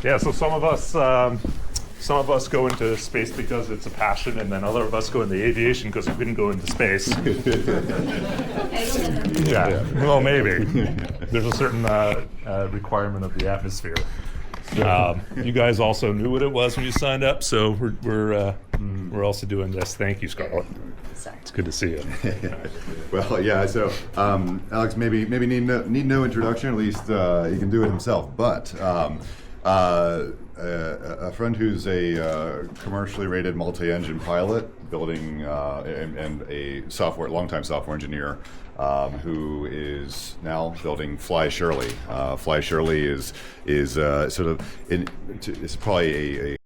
Yeah, so some of us go into space because it's a passion, and then other of us go into aviation because we didn't go into space. Yeah, well, maybe. There's a certain requirement of the atmosphere. You guys also knew what it was when you signed up, so we're also doing this. Thank you, Scarlett. Sorry. It's good to see you. Well, yeah. So Alex maybe need no introduction. At least he can do it himself. But a friend who's a commercially rated multi-engine pilot, building and a longtime software engineer, who is now building FlyShirley. FlyShirley is sort of it's probably a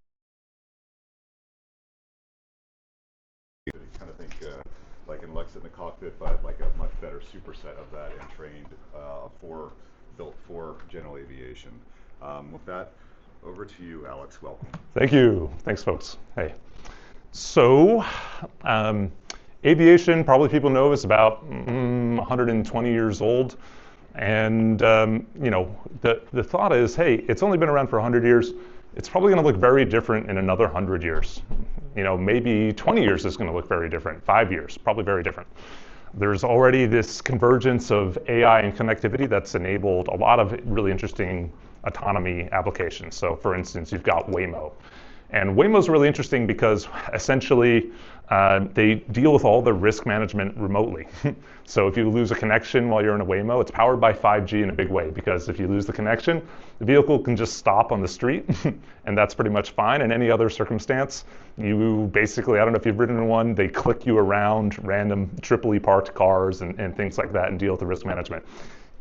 kind of think like in Lex in the cockpit, but like a much better superset of that, and trained built for general aviation. With that, over to you, Alex. Welcome. Thank you. Thanks, folks. Hey. So, aviation, probably people know, is about 120 years old. And, the thought is, hey, it's only been around for 100 years. It's probably going to look very different in another 100 years. Maybe 20 years is going to look very different. 5 years, probably very different. There's already this convergence of AI and connectivity that's enabled a lot of really interesting autonomy applications. So for instance, you've got Waymo. And Waymo's really interesting because essentially they deal with all the risk management remotely. So if you lose a connection while you're in a Waymo, it's powered by 5G in a big way, because if you lose the connection, the vehicle can just stop on the street and that's pretty much fine. In any other circumstance, you basically, I don't know if you've ridden in one, they click you around random triply parked cars and things like that and deal with the risk management.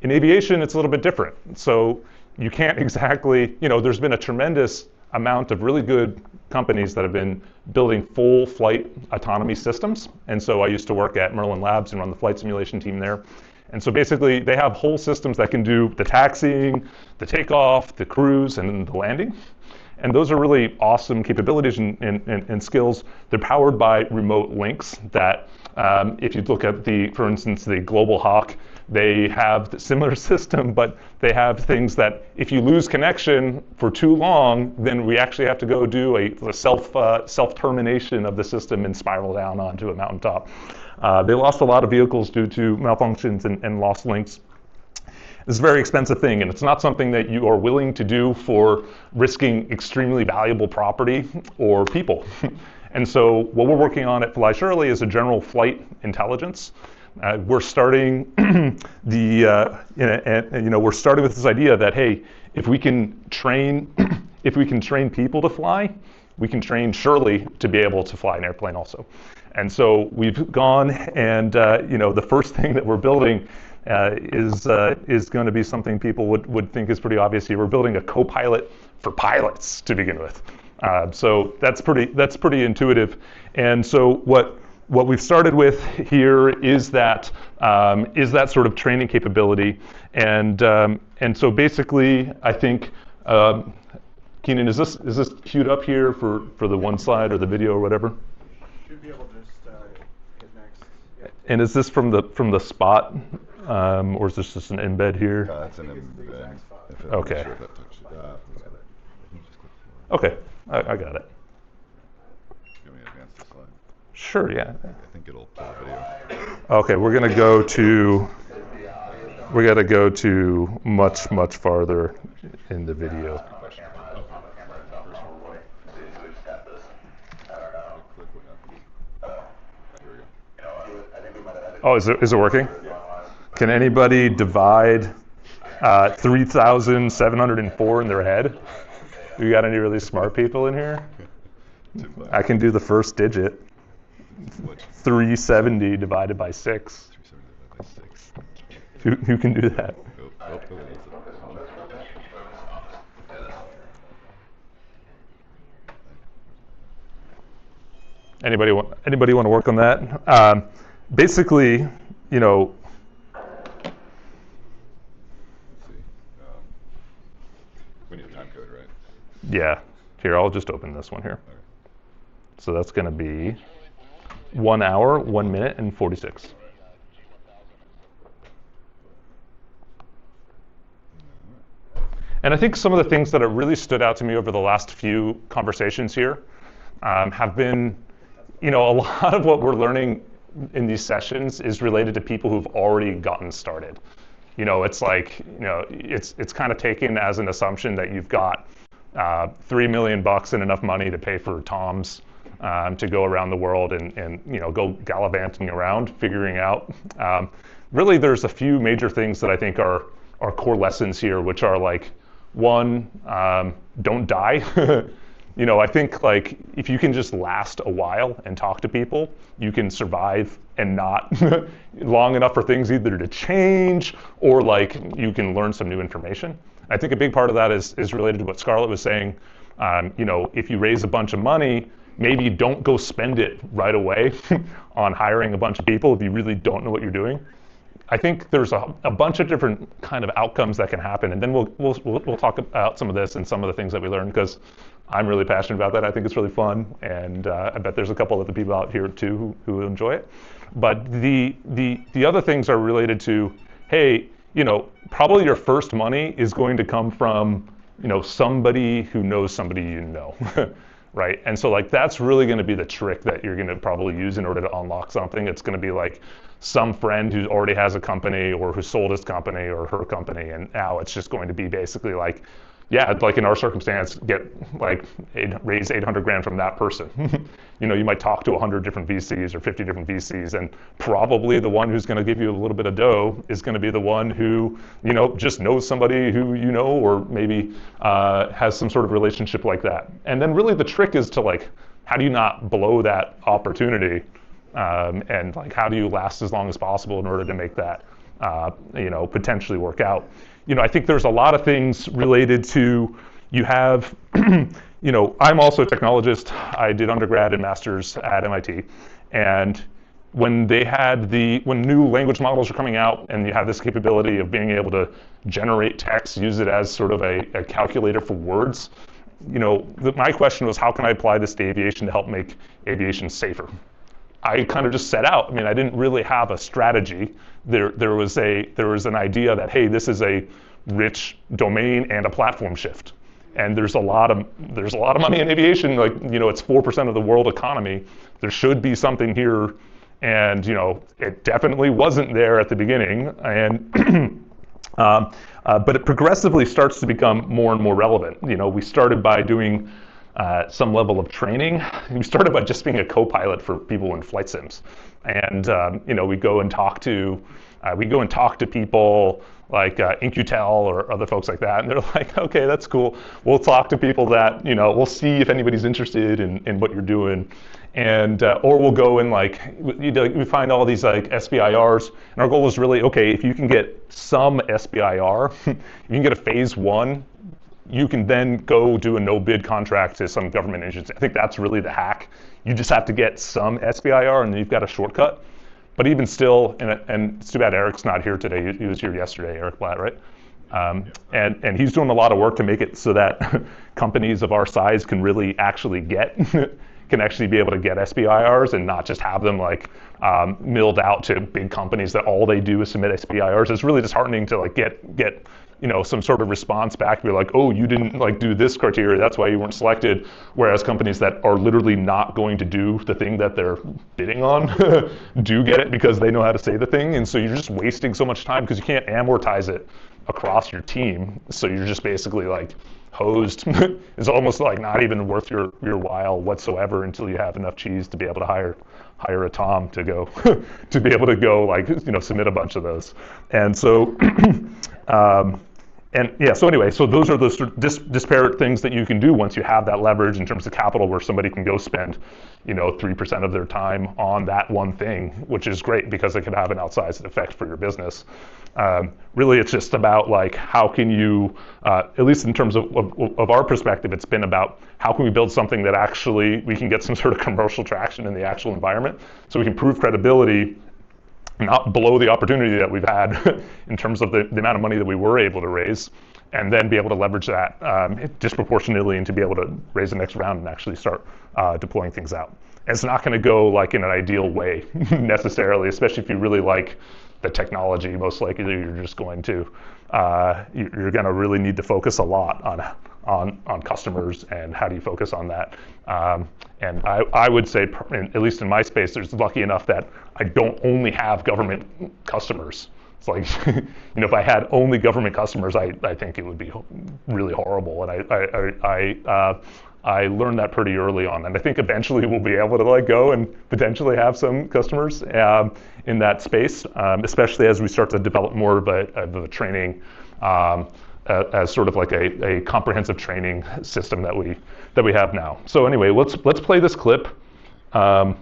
In aviation, it's a little bit different. So you can't exactly, there's been a tremendous amount of really good companies that have been building full flight autonomy systems. And so I used to work at Merlin Labs and run the flight simulation team there. And so basically they have whole systems that can do the taxiing, the takeoff, the cruise, and the landing. And those are really awesome capabilities and skills. They're powered by remote links that if you look at for instance, the Global Hawk, they have the similar system, but they have things that if you lose connection for too long, then we actually have to go do a self-termination of the system and spiral down onto a mountaintop. They lost a lot of vehicles due to malfunctions and lost links. It's a very expensive thing, and it's not something that you are willing to do for risking extremely valuable property or people. And so what we're working on at FlyShirley is a general flight intelligence. We're starting we're starting with this idea that, hey, if we can train people to fly, we can train Shirley to be able to fly an airplane also. And so we've gone and the first thing that we're building is going to be something people would think is pretty obvious here. We're building a co-pilot for pilots to begin with. So that's pretty intuitive. And so what we've started with here is that sort of training capability, and so basically, I think, Keenan, is this queued up here for the one slide or the video or whatever? Should be able to just hit next. Yeah. And is this from the spot, or is this just an embed here? That's an embed. Okay. Okay, I got it. Let me advance the slide. Sure, yeah. I think it'll play the video. Okay, we're gonna go to much farther in the video. Oh, is it working? Can anybody divide 3,704 in their head? We got any really smart people in here? I can do the first digit. 370 divided by 6. 370 divided by 6. Who can do that? Anybody want to work on that? Basically, We need a time code, right? yeah. Here, I'll just open this one here. Okay. So that's going to be 1 hour, 1 minute, and 46. And I think some of the things that have really stood out to me over the last few conversations here have been, a lot of what we're learning in these sessions is related to people who've already gotten started. It's like, it's kind of taken as an assumption that you've got $3 million and enough money to pay for Toms to go around the world and go gallivanting around, figuring out. Really, there's a few major things that I think are core lessons here, which are like, one, don't die. I think like if you can just last a while and talk to people, you can survive and not long enough for things either to change or like you can learn some new information. I think a big part of that is related to what Scarlett was saying. If you raise a bunch of money, maybe you don't go spend it right away on hiring a bunch of people if you really don't know what you're doing. I think there's a bunch of different kind of outcomes that can happen, and then we'll talk about some of this and some of the things that we learned, because I'm really passionate about that. I think it's really fun, and I bet there's a couple of the people out here too who enjoy it. But the other things are related to, hey, probably your first money is going to come from somebody who knows somebody right? And so like that's really going to be the trick that you're going to probably use in order to unlock something. It's going to be like some friend who already has a company or who sold his company or her company, and now it's just going to be basically like, yeah, like in our circumstance, raise 800 grand from that person. You might talk to 100 different VCs or 50 different VCs, and probably the one who's going to give you a little bit of dough is going to be the one who, just knows somebody who or maybe has some sort of relationship like that. And then really the trick is to like, how do you not blow that opportunity? And like, how do you last as long as possible in order to make that, potentially work out? I think there's a lot of things related to, you have, I'm also a technologist. I did undergrad and master's at MIT. And when new language models are coming out and you have this capability of being able to generate text, use it as sort of a calculator for words, my question was, how can I apply this to aviation to help make aviation safer? I kind of just set out. I didn't really have a strategy. There was an idea that, hey, this is a rich domain and a platform shift, and there's a lot of money in aviation. Like it's 4% of the world economy. There should be something here, and it definitely wasn't there at the beginning, and but it progressively starts to become more and more relevant. We started by doing some level of training. We started by just being a co-pilot for people in flight sims, and we go and talk to people like In-Q-Tel or other folks like that, and they're like, okay, that's cool. We'll talk to people that we'll see if anybody's interested in what you're doing, and or we'll go and we find all these like SBIRs, and our goal is really, okay, if you can get some SBIR, you can get a phase 1. You can then go do a no-bid contract to some government agency. I think that's really the hack. You just have to get some SBIR, and then you've got a shortcut. But even still, and it's too bad Eric's not here today. He was here yesterday, Eric Blatt, right? And he's doing a lot of work to make it so that companies of our size can really actually be able to get SBIRs and not just have them milled out to big companies that all they do is submit SBIRs. It's really disheartening to get some sort of response back. Be like, oh, you didn't do this criteria, that's why you weren't selected. Whereas companies that are literally not going to do the thing that they're bidding on do get it because they know how to say the thing. And so you're just wasting so much time because you can't amortize it across your team. So you're just basically hosed. It's almost not even worth your while whatsoever until you have enough cheese to be able to hire a Tom to go to be able to go submit a bunch of those. And so so those are the disparate things that you can do once you have that leverage in terms of capital, where somebody can go spend 3% of their time on that one thing, which is great because it can have an outsized effect for your business. Really, it's just about how can you, at least in terms of our perspective, it's been about how can we build something that actually we can get some sort of commercial traction in the actual environment, so we can prove credibility, not blow the opportunity that we've had in terms of the amount of money that we were able to raise, and then be able to leverage that disproportionately and to be able to raise the next round and actually start deploying things out. And it's not going to go in an ideal way necessarily, especially if you really like the technology, most likely you're just going to you're going to really need to focus a lot on customers and how do you focus on that. And I would say, at least in my space, there's lucky enough that I don't only have government customers. It's like, if I had only government customers, I think it would be really horrible. And I learned that pretty early on. And I think eventually we'll be able to go and potentially have some customers in that space, especially as we start to develop more of a training as sort of like a comprehensive training system that we have now. So anyway, let's play this clip. 064,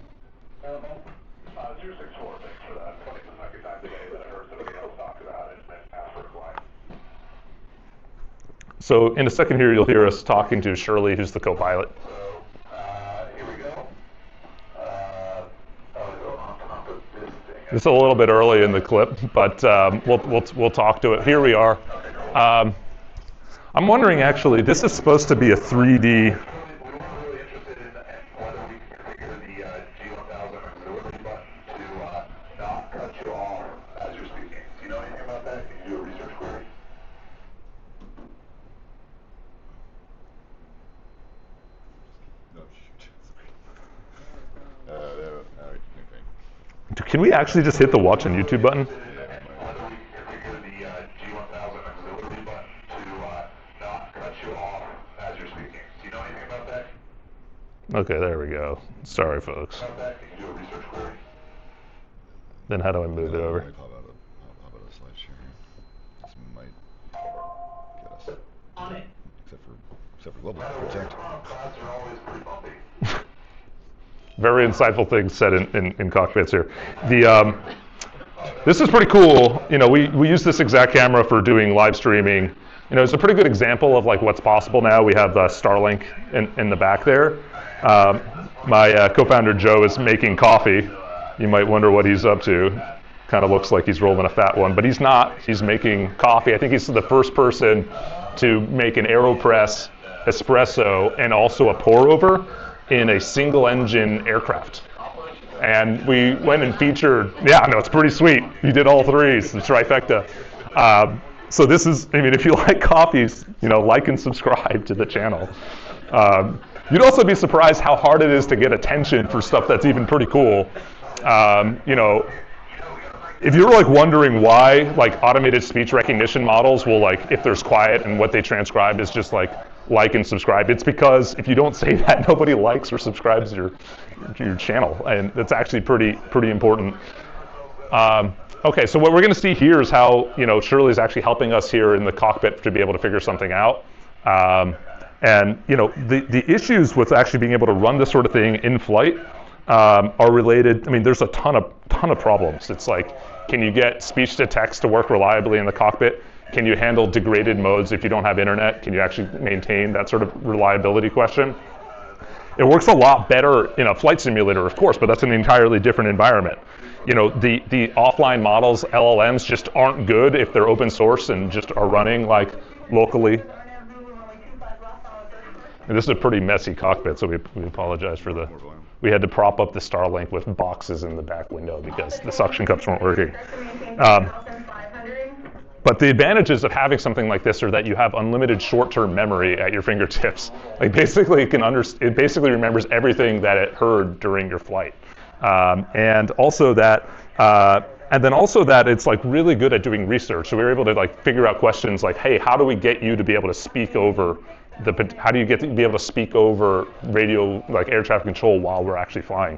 thanks for that. It's the second time today that I heard somebody else talk about it and ask for a flight. So in a second here, you'll hear us talking to Shirley, who's the co-pilot. Here we go. It's a little bit early in the clip, but we'll talk to it. Here we are. I'm wondering, actually, this is supposed to be a 3D. Can we actually just hit the watch on YouTube button? Okay, there we go. Sorry, folks. Then how do I move it over? How about a FlyShirley? This might get us. On it. Except for global protect. Very insightful things said in cockpits here. This is pretty cool. We use this exact camera for doing live streaming. It's a pretty good example of what's possible now. We have Starlink in the back there. My co-founder Joe is making coffee. You might wonder what he's up to. Kind of looks like he's rolling a fat one, but he's not. He's making coffee. I think he's the first person to make an AeroPress espresso and also a pour over in a single engine aircraft. And we went and featured, it's pretty sweet. You did all three, it's the trifecta. So this is, if you like coffees, like and subscribe to the channel. You'd also be surprised how hard it is to get attention for stuff that's even pretty cool. If you're wondering why automated speech recognition models will if there's quiet and what they transcribe is just like and subscribe, it's because if you don't say that, nobody likes or subscribes to your channel, and that's actually pretty important. Okay, so what we're going to see here is how Shirley is actually helping us here in the cockpit to be able to figure something out. And the issues with actually being able to run this sort of thing in flight are related. There's a ton of problems. It's can you get speech to text to work reliably in the cockpit? Can you handle degraded modes if you don't have internet? Can you actually maintain that sort of reliability question? It works a lot better in a flight simulator, of course, but that's an entirely different environment. The offline models, LLMs, just aren't good if they're open source and just are running locally. And this is a pretty messy cockpit, so we apologize for we had to prop up the Starlink with boxes in the back window because the suction cups weren't working. But the advantages of having something like this are that you have unlimited short-term memory at your fingertips. Basically, it basically remembers everything that it heard during your flight, and also that, it's really good at doing research. So we were able to figure out questions hey, how do we get you to be able to speak over how do you get to be able to speak over radio, air traffic control while we're actually flying?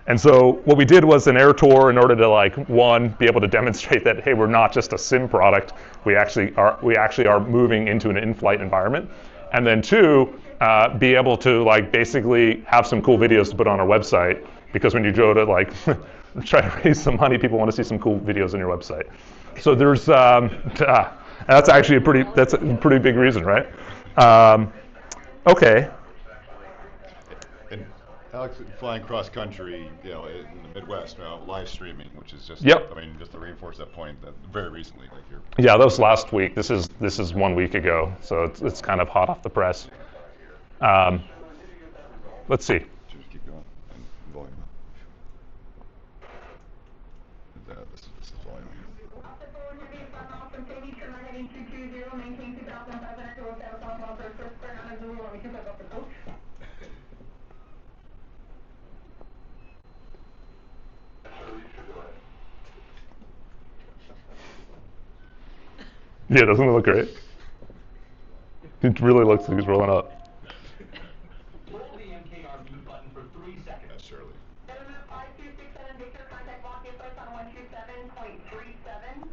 And so what we did was an air tour in order to one, be able to demonstrate that, hey, we're not just a sim product. We actually are moving into an in-flight environment. And then two, be able to basically have some cool videos to put on our website, because when you go to try to raise some money, people want to see some cool videos on your website. So there's that's actually a pretty big reason, right? Okay. And Alex, flying cross country, in the Midwest, live streaming, which is just, yep. Just to reinforce that point, that very recently, Yeah, that was last week. This is 1 week ago, so it's kind of hot off the press. Let's see. Just keep going and volume. This is volume. Alpha 4 Heavy, front off from Sadie, turn right heading 220, maintain 2,500 to 1,000 miles per first turn on a Zulu, let me keep up the coach. Yeah, doesn't it look great? It really looks like he's rolling up. Hold the MKR mute button for 3 seconds. That's Shirley. Gentlemen, 5267 Victor, contact block in place on 127.37.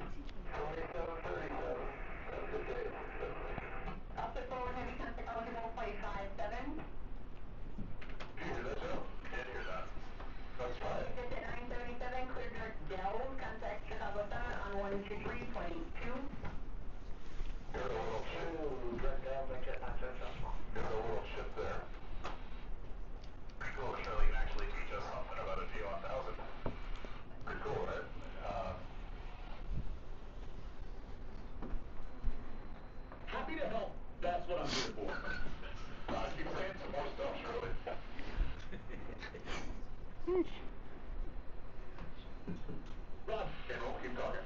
2737. Alpha 4 Heavy, contact on 127.57. Visit 977, clear direct Dell, contact Chicago Center on 123.2. Happy to help. That's what I'm here for. Keep saying some more stuff, Shirley. Rob, Keep talking.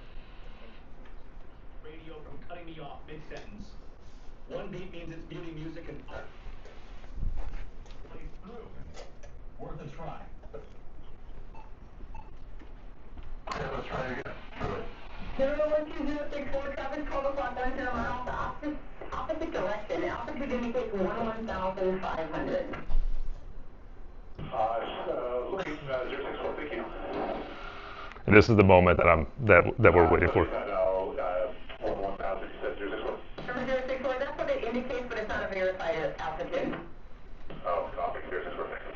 radio from cutting me off mid-sentence. One beat means it's muting music and plays through. Worth a try. Okay, let's try it again. Shirley. 01264, traffic 12 o'clock downtown miles, opposite direction, altitude indicates 11,500. Looking 064, thank you. And this is the moment that we're waiting for. 11,000, you said 064. Number 064, that's what it indicates, but it's not a verified altitude. Oh, copy, 064, thank you.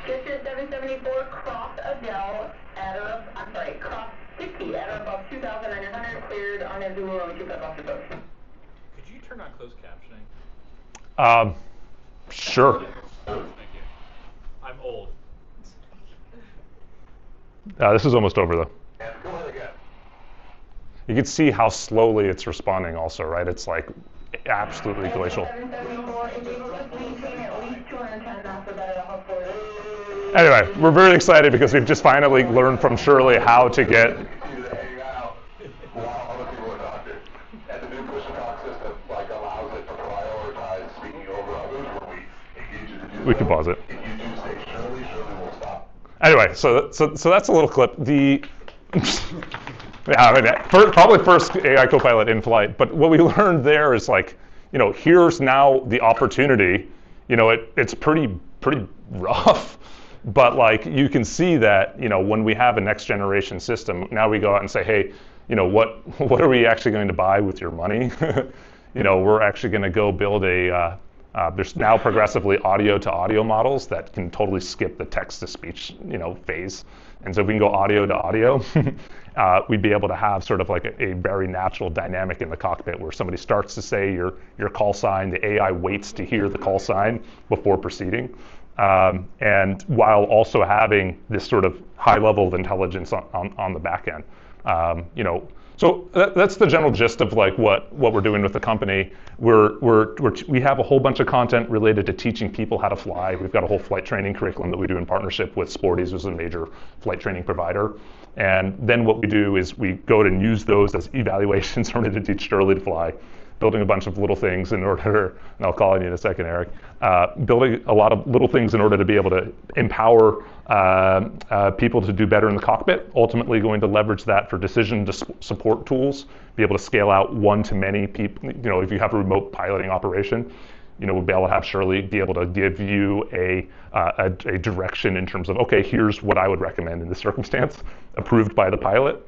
District 774, cross Adele cross 60 at or above 2,900, cleared on a Zulu and 2 off the coast. Could you turn on closed captioning? Sure. Thank you. I'm old. This is almost over though. And go ahead again. You can see how slowly it's responding also, right? It's like absolutely glacial. 774 is able to maintain at least 210 knots without a hub forward. Anyway, we're very excited because we've just finally learned from Shirley how to get. Continue to hang out while other people are talking. And the new push-to-talk system allows it to prioritize speaking over others when we engage you to do We can pause it. If you do say Shirley, Shirley will stop. Anyway, so that's a little clip. Yeah, I mean, probably first AI Copilot in flight. But what we learned there is here's now the opportunity. It's pretty rough, but you can see that when we have a next generation system, now we go out and say, hey, what are we actually going to buy with your money? We're actually going to go build there's now progressively audio to audio models that can totally skip the text to speech phase. And so if we can go audio to audio, we'd be able to have sort of a very natural dynamic in the cockpit where somebody starts to say your call sign, the AI waits to hear the call sign before proceeding. And while also having this sort of high level of intelligence on the back end. So that's the general gist of what we're doing with the company. We have a whole bunch of content related to teaching people how to fly. We've got a whole flight training curriculum that we do in partnership with Sporty's, who's a major flight training provider. And then what we do is we go and use those as evaluations in order to teach Shirley to fly, building a bunch of little things in order, and I'll call on you in a second, Eric, building a lot of little things in order to be able to empower people to do better in the cockpit, ultimately going to leverage that for decision support tools, be able to scale out one-to-many people. If you have a remote piloting operation, we'll be able to have Shirley be able to give you a direction in terms of, okay, here's what I would recommend in this circumstance, approved by the pilot.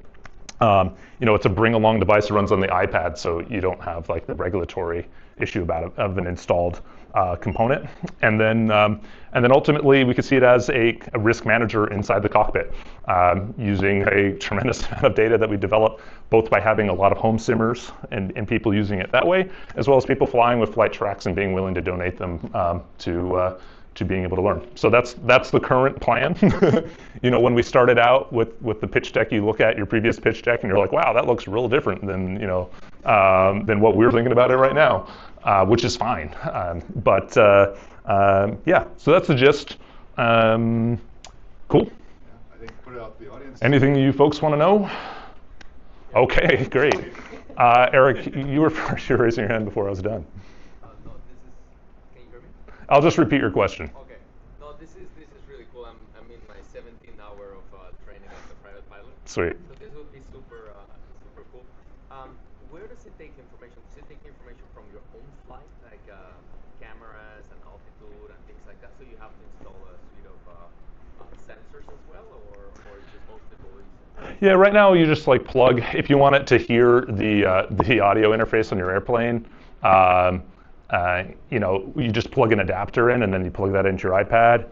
It's a bring along device that runs on the iPad, so you don't have the regulatory issue of an installed component. And then ultimately we could see it as a risk manager inside the cockpit, using a tremendous amount of data that we develop, both by having a lot of home simmers and people using it that way, as well as people flying with flight tracks and being willing to donate them to being able to learn. So that's the current plan. When we started out with the pitch deck, you look at your previous pitch deck and you're like, wow, that looks real different than what we're thinking about it right now, which is fine. Yeah, so that's the gist. Cool. I think put it out to the audience. Anything you folks want to know? Okay, great. Eric, you were first. You were raising your hand before I was done. No, this is. Can you hear me? I'll just repeat your question. Okay. No, this is really cool. I'm in my 17th hour of training as a private pilot. Sweet. So this would be super cool. Where does it take information? Does it take information from your own flight, like cameras and altitude and things like that? So you have to install a suite of sensors as well, or is it mostly buoys? Yeah, right now you just like plug, if you want it to hear the audio interface on your airplane, you just plug an adapter in and then you plug that into your iPad.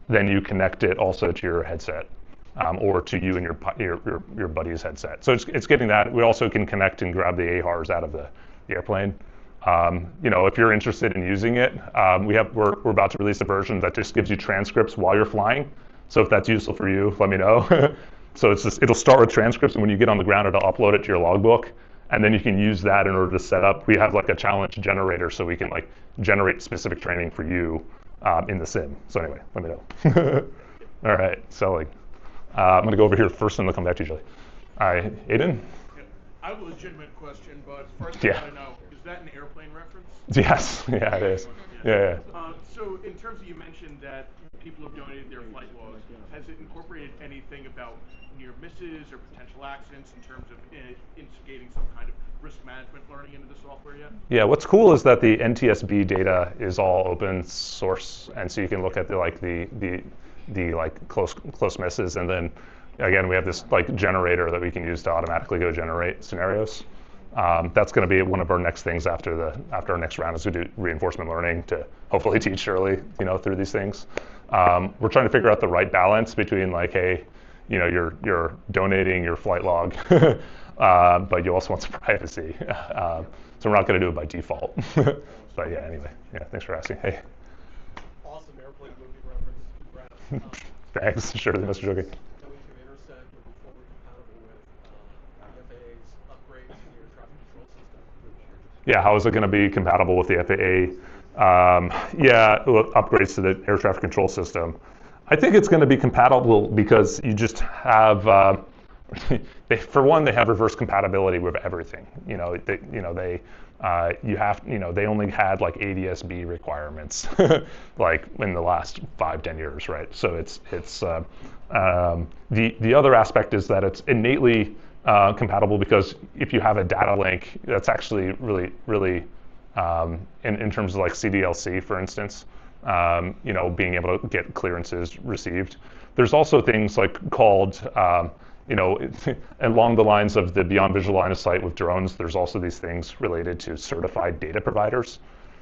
Then you connect it also to your headset, or to you and your buddy's headset. So it's getting that. We also can connect and grab the AHRs out of the airplane. If you're interested in using it, we're about to release a version that just gives you transcripts while you're flying. So if that's useful for you, let me know. So it'll start with transcripts, and when you get on the ground, it'll upload it to your logbook, and then you can use that in order to set up. We have like a challenge generator, so we can like generate specific training for you in the sim. So anyway, let me know. All right, so I'm gonna go over here first, and then I'll come back to you, Julie. Aiden? I have a legitimate question, but first Yeah. I want to know, is that an airplane reference? Yes, yeah, it is. Yeah. So in terms of, you mentioned that people have donated their flight logs, has it incorporated anything about near misses or potential accidents in terms of instigating some kind of risk management learning into the software yet? Yeah, what's cool is that the NTSB data is all open source, and so you can look at the close misses, and then again we have this like generator that we can use to automatically go generate scenarios. That's going to be one of our next things after our next round, is we do reinforcement learning to hopefully teach Shirley through these things. We're trying to figure out the right balance between like, hey, you're donating your flight log, but you also want some privacy. So we're not going to do it by default. But yeah, anyway, yeah, thanks for asking. Hey. Awesome airplane movie reference. Thanks, Shirley, Mr. Jogi. Going to intersect would be fully compatible with FAA's upgrades to the air traffic control system. Yeah, how is it going to be compatible with the FAA? Upgrades to the air traffic control system. I think it's going to be compatible because you just have, for one, they have reverse compatibility with everything. They only had like ADS-B requirements, like in the last 5-10 years, right? So it's the other aspect is that it's innately compatible because if you have a data link, that's actually really in terms of like CDLC, for instance, being able to get clearances received. There's also things like called, along the lines of the beyond visual line of sight with drones, there's also these things related to certified data providers.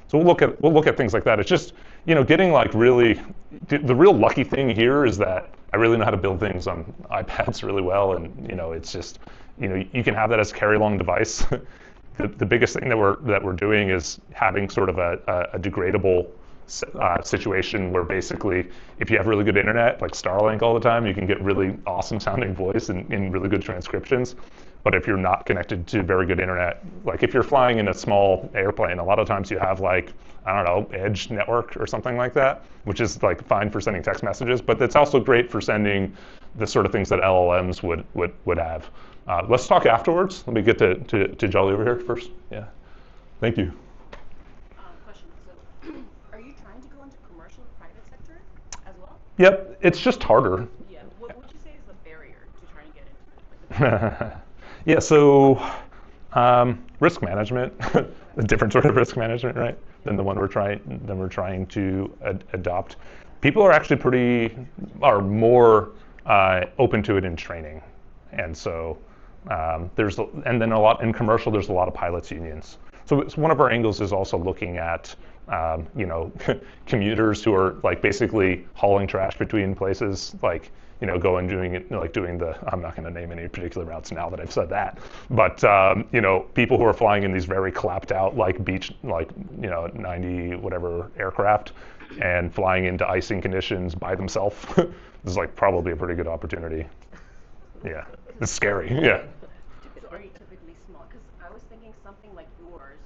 So we'll look at things like that. It's just, getting like really, the real lucky thing here is that I really know how to build things on iPads really well, and it's just, you can have that as a carry-along device. The biggest thing that we're doing is having sort of a degradable situation where basically if you have really good internet, like Starlink all the time, you can get really awesome sounding voice and really good transcriptions. But if you're not connected to very good internet, like if you're flying in a small airplane, a lot of times you have like, I don't know, edge network or something like that, which is like fine for sending text messages, but it's also great for sending the sort of things that LLMs would have. Let's talk afterwards. Let me get to Jolly over here first. Yeah, thank you. Question. So, are you trying to go into commercial and private sector as well? Yep, it's just harder. Yeah. What would you say is the barrier to trying to get into it? Yeah, so risk management, a different sort of risk management, right, than the one we're trying to adopt. People are actually more open to it in training, and so and then a lot in commercial. There's a lot of pilots unions. So it's one of our angles is also looking at commuters who are like basically hauling trash between places, like going doing it, like doing the, I'm not going to name any particular routes now that I've said that, but people who are flying in these very clapped out like beach, like 90 whatever aircraft, and flying into icing conditions by themselves. This is like probably a pretty good opportunity. Yeah, it's scary. Yeah. So are you typically small? Because I was thinking something like yours,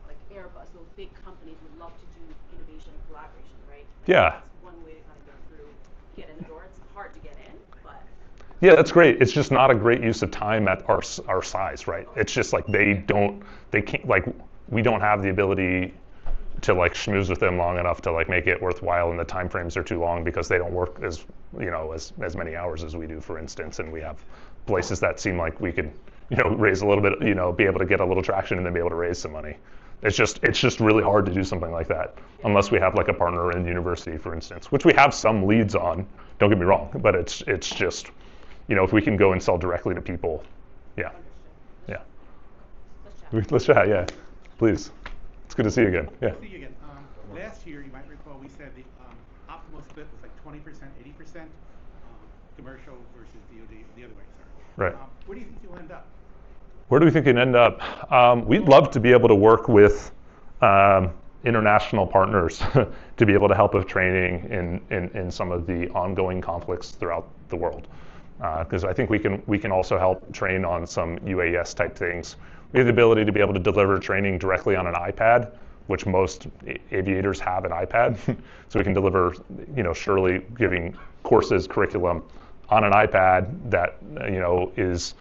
like Airbus, those big companies would love to do innovation and collaboration, right? Yeah. That's one way to kind of get through, get in the door. It's hard to get in, but Yeah, that's great. It's just not a great use of time at our size, right? It's just like they can't, like, we don't have the ability to like schmooze with them long enough to like make it worthwhile, and the time frames are too long because they don't work as, you know, as many hours as we do, for instance. And we have places that seem like we could, you know, raise a little bit, you know, be able to get a little traction and then be able to raise some money. It's just really hard to do something like that unless we have like a partner in the university, for instance, which we have some leads on. Don't get me wrong, but it's just, you know, if we can go and sell directly to people, yeah, yeah. Let's chat, yeah, please. It's good to see you again. Yeah. See you again. Last year, you might recall, we said the optimal split was like 20%, 80% commercial versus DoD, the other way, sorry. Right. Where do you think you'll end up? Where do we think it end up? We'd love to be able to work with international partners to be able to help with training in some of the ongoing conflicts throughout the world. Because I think we can also help train on some UAS type things. We have the ability to be able to deliver training directly on an iPad, which most aviators have an iPad. So we can deliver, you know, Shirley giving courses, curriculum on an iPad that, you know, is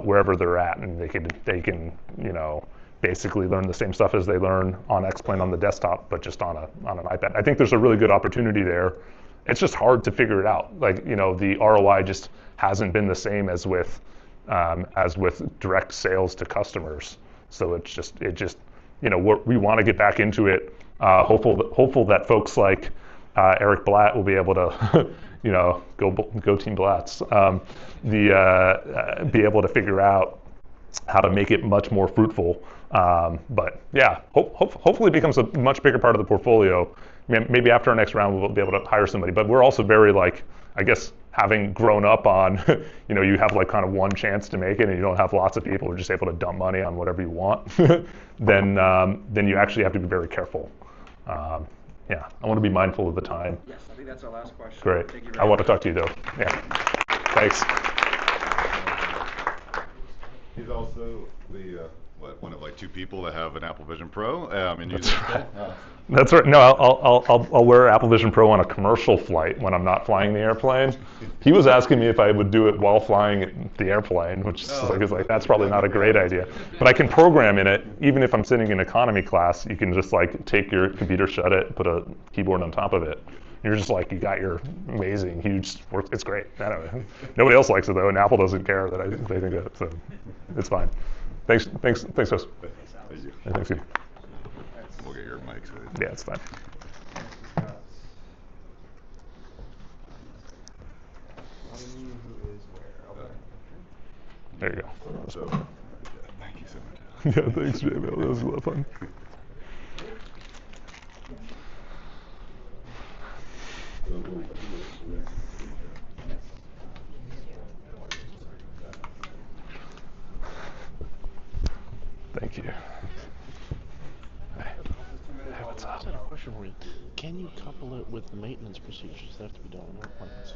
wherever they're at, and they can, you know, basically learn the same stuff as they learn on X-Plane on the desktop, but just on an iPad. I think there's a really good opportunity there. It's just hard to figure it out. Like, you know, the ROI just hasn't been the same as with direct sales to customers. So it just, you know, we want to get back into it. Hopeful that folks like Eric Blatt will be able to, you know, go Team Blatts, be able to figure out how to make it much more fruitful. But yeah, hopefully it becomes a much bigger part of the portfolio. Maybe after our next round we'll be able to hire somebody. But we're also very, like, I guess, having grown up on, you know, you have like kind of one chance to make it, and you don't have lots of people who are just able to dump money on whatever you want. then you actually have to be very careful. Yeah, I want to be mindful of the time. Yes, I think that's our last question. Great. Thank you very I want to much. talk to you though. Yeah. Thanks. He's also the one of like two people that have an Apple Vision Pro and use it. That's right. No, I'll wear Apple Vision Pro on a commercial flight when I'm not flying the airplane. He was asking me if I would do it while flying the airplane, which is like that's probably not a great idea. But I can program in it, even if I'm sitting in economy class. You can just like take your computer, shut it, put a keyboard on top of it. You're just like, you got your amazing, huge work. It's great. I don't know. Nobody else likes it though, and Apple doesn't care that they think that. So it's fine. Thanks, Chris. Thank you. Thanks, you. We'll get your mics. Yeah, it's fine. There you go. So, thank you so much. Yeah, thanks, Jay. That was a lot of fun. Thank you. Hey, what's up? I had a question for you. Can you couple it with maintenance procedures that have to be done on airplanes?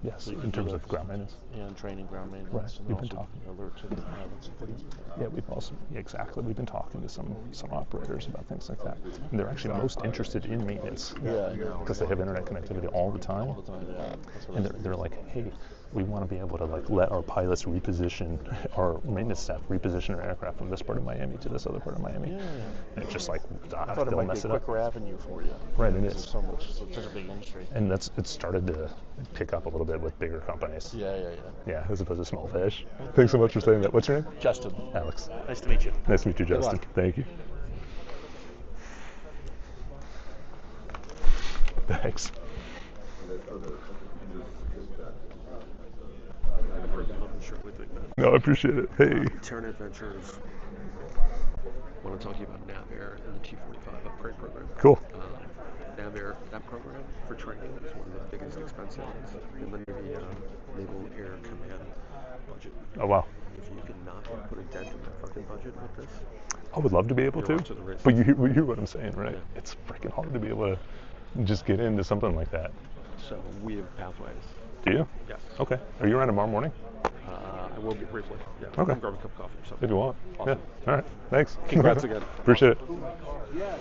Yes, So you in can do terms that of ground maintenance. and training ground maintenance, Right, and we've been also talking. alert to the pilots and things like that. Yeah, we've also, exactly. We've been talking to some operators about things like that. And they're actually most interested in maintenance. Yeah, I know. Because they have internet connectivity all the time. All the time, yeah. That's what And I was they're like, hey, we want to be able to like let our pilots reposition, our maintenance staff reposition our aircraft from this part of Miami to this other part of Miami. Yeah. And it's just like, I thought it they'll might be mess a it up. quicker avenue for you. Right, it Because is. there's so much, so it's such a big industry. And it's started to pick up a little bit with bigger companies. Yeah. Yeah, as opposed to small fish. Thanks so much for saying that. What's your name? Justin. Alex. Nice to meet you. Nice to meet you, Good Justin. luck. Thank you. Thanks. No, I appreciate it. Hey. Terran Adventures. I want to talk to you about NavAir and the T-45 upgrade program. Cool. NavAir, that program for training is one of the biggest expense lines in the Navy Naval Air Command budget. Oh, wow. If you could not put a dent in that fucking budget with this, I would love to be able you're to. off to the races. But you hear what I'm saying, right? Yeah. It's freaking hard to be able to just get into something like that. So we have pathways. Do you? Yes. Okay. Are you around tomorrow morning? I will be briefly. Yeah. Okay. I'll grab a cup of coffee or something. If you want. Awesome. Yeah. All right. Thanks. Congrats again. Appreciate it. Yeah.